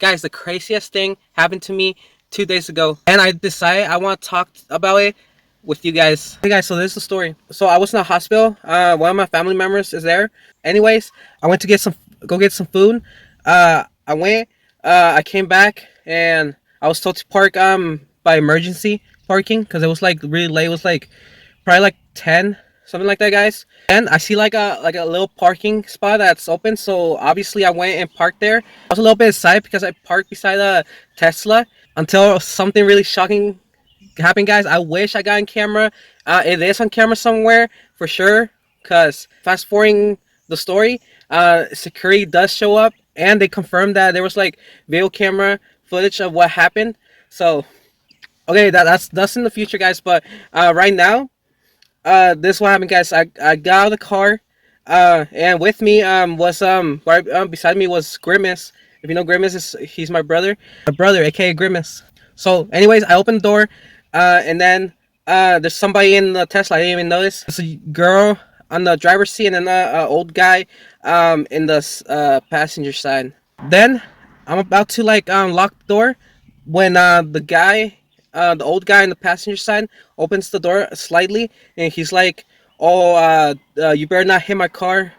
Guys, the craziest thing happened to me 2 days ago, and I decided I want to talk about it with you guys. Hey guys, so this is the story. So I was in the hospital. One of my family members is there. Anyways, I went to go get some food. I went. I came back and I was told to park by emergency parking because it was like really late. It was like probably like 10, something like that, guys. And I see like a little parking spot that's open, so obviously I went and parked there. I was a little bit excited because I parked beside a Tesla until something really shocking happened, guys. I wish I got on camera. It is on camera somewhere for sure, because fast forwarding the story, security does show up and they confirmed that there was like video camera footage of what happened. So okay, that's in the future, guys, but right now, this is what happened, guys. I got out of the car, and with me was right beside me was Grimace. If you know Grimace, he's my brother, aka Grimace. So, anyways, I opened the door, and then there's somebody in the Tesla. I didn't even notice. There's a girl on the driver's seat, and then a old guy in the passenger side. Then I'm about to like lock the door when the old guy in the passenger side opens the door slightly, and he's like, "Oh, you better not hit my car.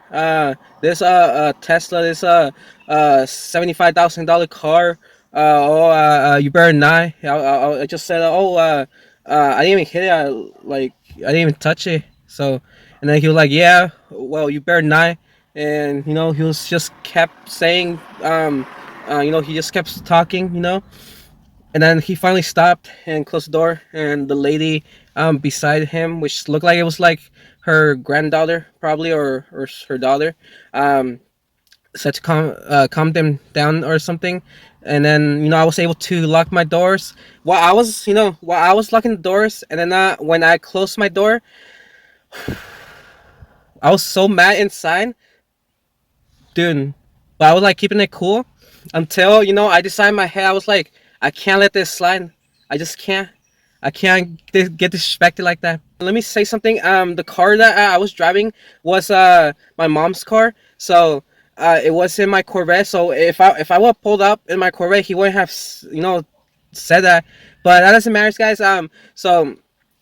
This Tesla, this $75,000 car. You better not." I just said, I didn't even hit it. I didn't even touch it. So, and then he was like, "Yeah, well, you better not." And he was just kept saying, he just kept talking, and then he finally stopped and closed the door, and the lady beside him, which looked like it was like her granddaughter probably, or her daughter, said to calm them down or something. And then I was able to lock my doors while I was locking the doors. And then when I closed my door, I was so mad inside, dude. But I was like keeping it cool until I decided in my head. I was like, I can't let this slide. I just can't. I can't get disrespected like that. Let me say something. The car that I was driving was my mom's car. So it was in my Corvette. So if I would have pulled up in my Corvette, he wouldn't have said that. But that doesn't matter, guys. So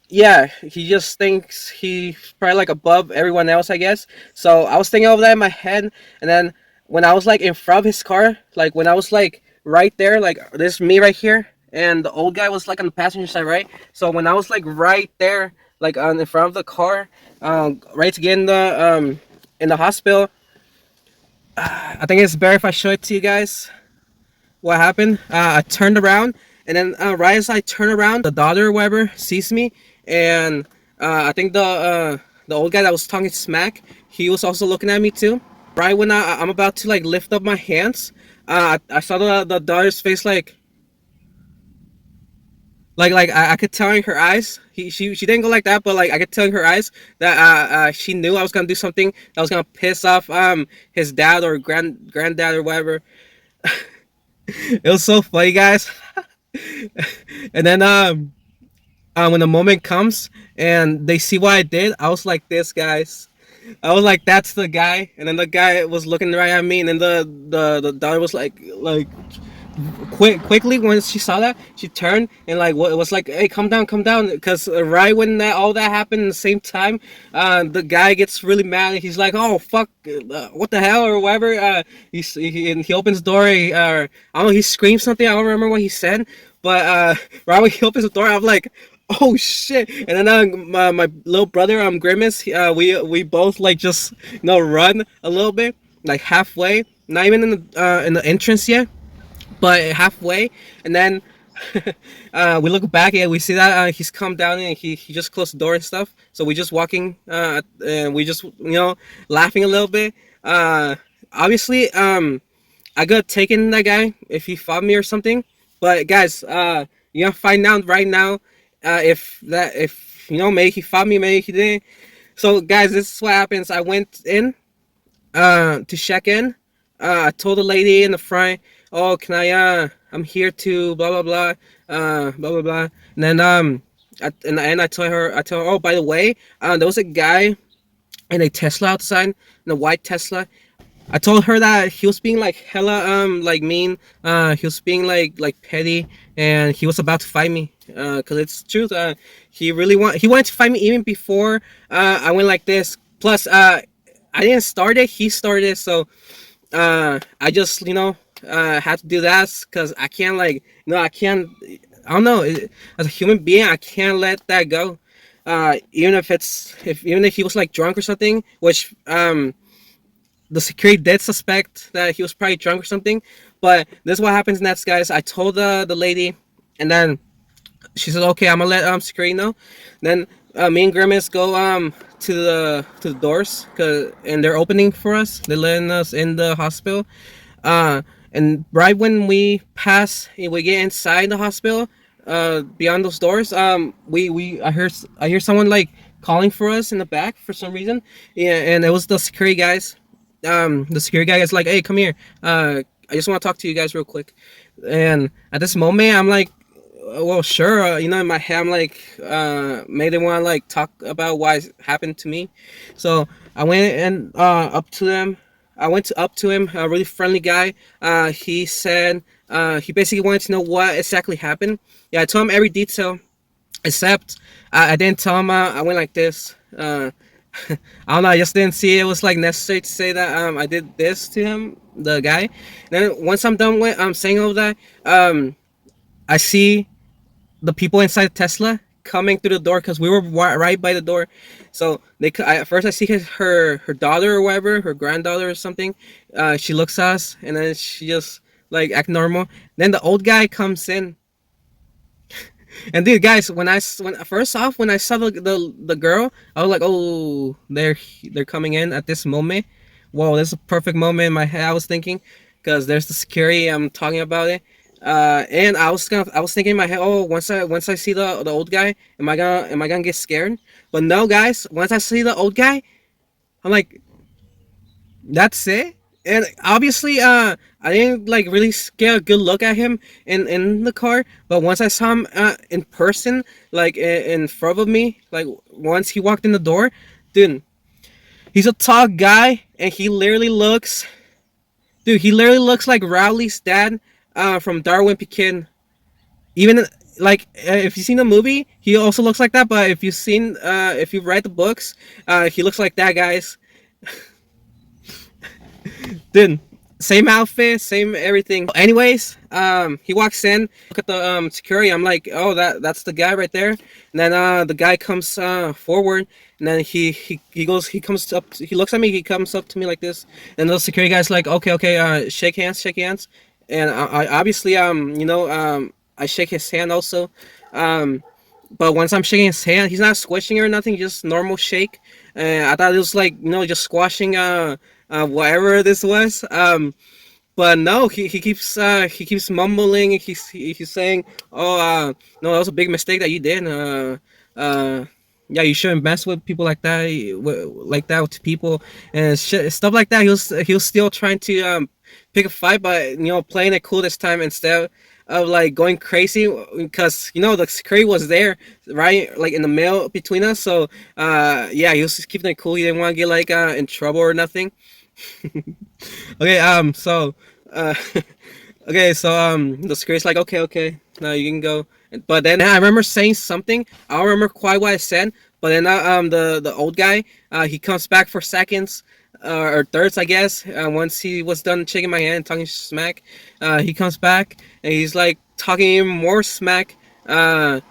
yeah, he just thinks he's probably like above everyone else, I guess. So I was thinking of that in my head, and then when I was like in front of his car, like when I was like right there, like this me right here, and the old guy was like on the passenger side, right? So when I was like right there, like on in front of the car, right to get in the hospital, I think it's better if I show it to you guys. What happened? I turned around, and then right as I turn around, the daughter or whatever sees me, and I think the old guy that was talking smack, he was also looking at me too. Right when I'm about to like lift up my hands, I saw the daughter's face, like I could tell in her eyes. She didn't go like that, but like I could tell in her eyes that she knew I was gonna do something that was gonna piss off his dad or granddad or whatever. It was so funny, guys. And then when the moment comes and they see what I did, I was like this, guys. I was like, that's the guy. And then the guy was looking right at me, and then the daughter was like quickly when she saw that, she turned and like what it was like, hey, come down, because right when all that happened at the same time, the guy gets really mad, and he's like, oh fuck, what the hell or whatever. He opens the door, I don't know, he screams something, I don't remember what he said, but right when he opens the door, I'm like, oh shit. And then my little brother, Grimace, we both like just run a little bit, like halfway, not even in the entrance yet, but halfway. And then we look back and we see that he's come down, and he just closed the door and stuff. So we just walking, and we just laughing a little bit. Obviously, I could have taken that guy if he fought me or something. But guys, you gotta find out right now if maybe he fought me, maybe he didn't. So guys, this is what happens. I went in to check in. I told the lady in the front, oh, can I I'm here to blah blah blah, blah blah blah. And then in the end, I tell her, oh, by the way, there was a guy in a Tesla outside, in a white Tesla. I told her that he was being like hella like mean. He was being like petty, and he was about to fight me. Cause it's truth. He wanted to fight me even before I went like this. Plus, I didn't start it. He started it. So I just had to do that because I can't I can't. I don't know. As a human being, I can't let that go. Even if he was like drunk or something, which the security did suspect that he was probably drunk or something. But this is what happens next, guys. I told the lady, and then she said, "Okay, I'm gonna let security know." Then me and Grimace go to the doors, and they're opening for us. They're letting us in the hospital. And right when we pass, we get inside the hospital. Beyond those doors, I hear someone like calling for us in the back for some reason. Yeah, and it was the security guys. The security guy is like, "Hey, come here. I just want to talk to you guys real quick." And at this moment, I'm like, "Well, sure." In my head, I'm like, maybe they want to like talk about why it happened to me. So I went and up to them. I went up to him, a really friendly guy. He said he basically wanted to know what exactly happened. Yeah, I told him every detail, except I didn't tell him. I went like this. I don't know. I just didn't see it was like necessary to say that I did this to him, the guy. Then once I'm done with saying all that, I see the people inside Tesla coming through the door because we were right by the door. So at first I see her daughter or whatever, her granddaughter or something. She looks at us and then she just like act normal. Then the old guy comes in. And dude, guys, when first off when I saw the girl, I was like, oh, they're coming in at this moment. Whoa, this is a perfect moment in my head. I was thinking, because there's the security. I'm talking about it, and I was thinking in my head, oh, once I see the old guy, am I gonna get scared? But no, guys, once I see the old guy, I'm like, that's it. And obviously, I didn't like really get a good look at him in the car. But once I saw him in person, like in front of me, like once he walked in the door, dude, he's a tall guy, and he literally looks like Rowley's dad, from Darwin Pekin. Even like if you've seen the movie, he also looks like that. But if you've read the books, he looks like that, guys. Dude, same outfit, same everything. Anyways, he walks in. Look at the security. I'm like, oh, that's the guy right there. And then the guy comes forward, and then he goes. He comes up. He looks at me. He comes up to me like this. And the security guy's like, okay, shake hands, shake hands. And I obviously I shake his hand also. But once I'm shaking his hand, he's not squishing it or nothing, just normal shake. And I thought it was like just squashing whatever this was. But no, he keeps mumbling. He's saying, "Oh, no, that was a big mistake that you did. Yeah, you shouldn't mess with people like that, with people and stuff like that." He was still trying to pick a fight, but playing it cool this time instead of like going crazy, because the security was there, right, like in the middle between us. So yeah, he was just keeping it cool. He didn't want to get like in trouble or nothing. Okay, so uh okay, so the security's like, okay, now you can go. But then I remember saying something. I don't remember quite what I said. But then the old guy, he comes back for seconds, or thirds, I guess. Once he was done shaking my hand and talking smack, he comes back and he's like talking even more smack. Yeah,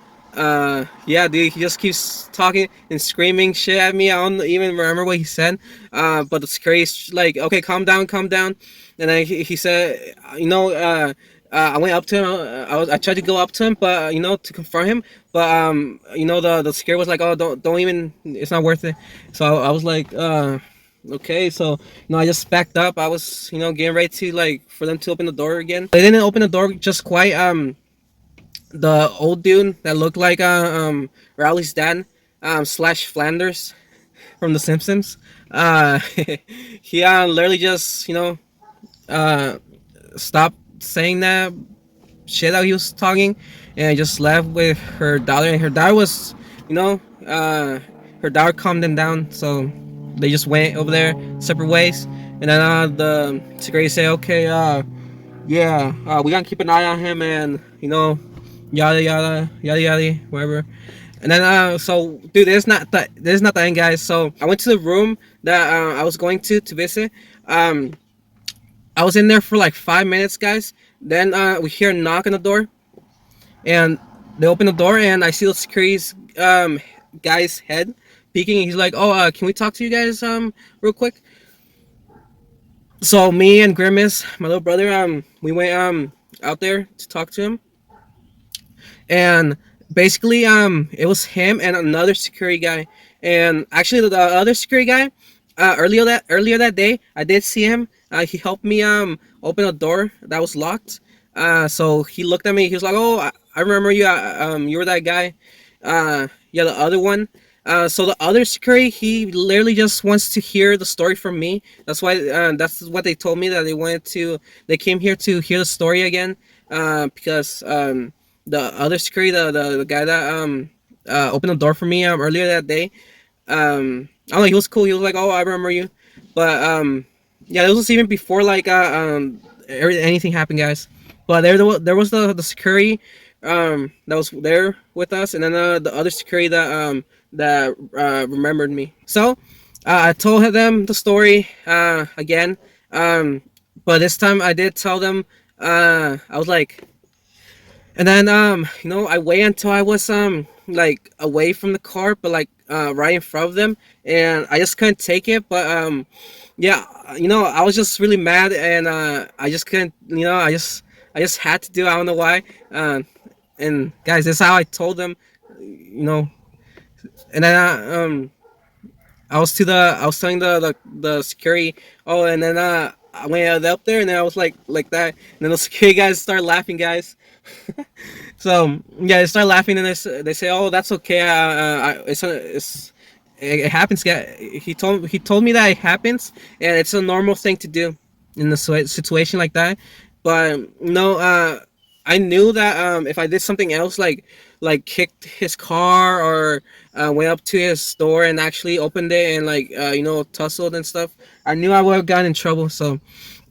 dude, he just keeps talking and screaming shit at me. I don't even remember what he said. But the security's like, okay, calm down, calm down. And then he said, I went up to him. I tried to go up to him, but to confront him. But the security was like, oh, don't even. It's not worth it. So I was like, okay. So I just backed up. I was getting ready to like for them to open the door again. They didn't open the door just quite. The old dude that looked like Rowley's dad, slash Flanders from The Simpsons. He literally just stopped saying that shit that he was talking, and just left with her daughter. And her daughter was, her daughter calmed him down. So they just went over there separate ways. And then the security say, okay, yeah, we gotta keep an eye on him, and yada yada yada yada, whatever. And then so dude, this is not the end, guys. So I went to the room that I was going to visit. I was in there for like 5 minutes, guys. Then we hear a knock on the door, and they open the door, and I see the security's guy's head peeking. He's like, "Oh, can we talk to you guys real quick?" So me and Grimace, my little brother, we went out there to talk to him, and basically it was him and another security guy. And actually the other security guy, earlier that day, I did see him. He helped me open a door that was locked. So he looked at me. He was like, "Oh, I remember you. You were that guy." Yeah, the other one. So the other security, he literally just wants to hear the story from me. That's why. That's what they told me, that they wanted to. They came here to hear the story again. Because the other security, the guy that opened the door for me earlier that day, I don't know, he was cool. He was like, "Oh, I remember you," but yeah, this was even before like anything happened, guys. But there was the security that was there with us, and then the other security that remembered me. So I told them the story again, but this time I did tell them. I was like, and then I waited until I was like away from the car, but like right in front of them, and I just couldn't take it. But yeah, I was just really mad, and I just couldn't. I just had to do it. I don't know why. And guys, this is how I told them. And then I was telling the security. Oh, and then I went up there, and then I was like that, and then the security guys started laughing, guys. So yeah, they start laughing, and they say, "Oh, that's okay. It happens." He told me that it happens, and it's a normal thing to do in a situation like that. But no, I knew that if I did something else, like kicked his car, or went up to his store and actually opened it and like tussled and stuff, I knew I would have gotten in trouble. So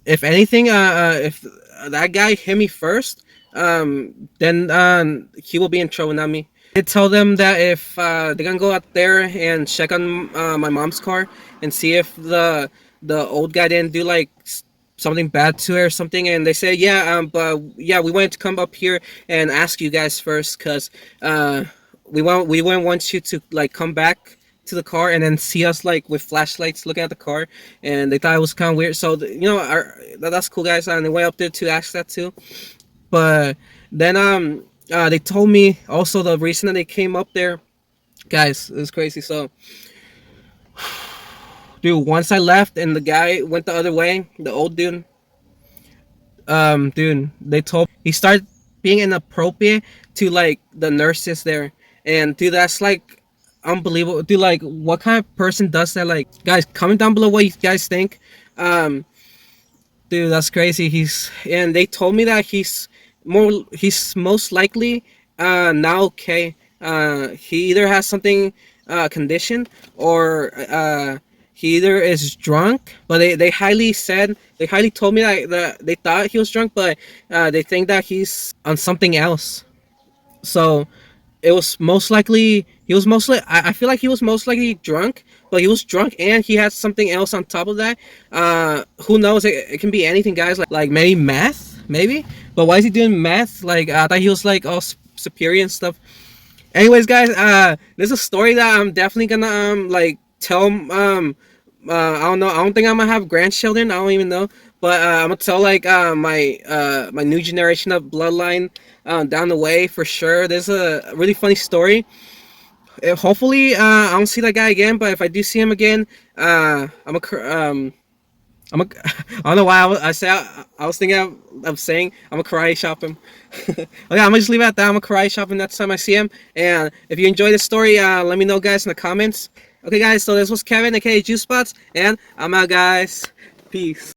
if anything, if that guy hit me first, then he will be in trouble, not me. I tell them that if they're gonna go out there and check on my mom's car and see if the old guy didn't do like something bad to her or something, and they say, yeah, but yeah, we wanted to come up here and ask you guys first, because we wouldn't want you to like come back to the car and then see us like with flashlights looking at the car, and they thought it was kind of weird. So that's cool, guys, and they went up there to ask that too. But then they told me also the reason that they came up there, guys. It was crazy. So dude, once I left and the guy went the other way, the old dude, dude, they told he started being inappropriate to like the nurses there. And dude, that's like unbelievable. Dude, like, what kind of person does that? Like, guys, comment down below what you guys think. Dude, that's crazy. And they told me that he's most likely now okay. He either has something condition, or he either is drunk. But they highly told me that they thought he was drunk, but they think that he's on something else. So it was most likely I feel like he was most likely drunk, but he was drunk and he had something else on top of that. Who knows? It can be anything, guys. Like maybe meth, maybe. But why is he doing meth? Like, I thought he was like all superior and stuff. Anyways, guys, there's a story that I'm definitely gonna like tell. I don't know. I don't think I'm gonna have grandchildren. I don't even know. But I'm gonna tell like my new generation of bloodline down the way for sure. There's a really funny story. Hopefully, I don't see that guy again. But if I do see him again, I don't know why I was thinking of saying I'm a karate chop him. Okay, I'm gonna just leave it at that. I'm a karate chop him next time I see him. And if you enjoyed this story, let me know, guys, in the comments. Okay, guys, so this was Kevin, aka Juice Spots, and I'm out, guys. Peace.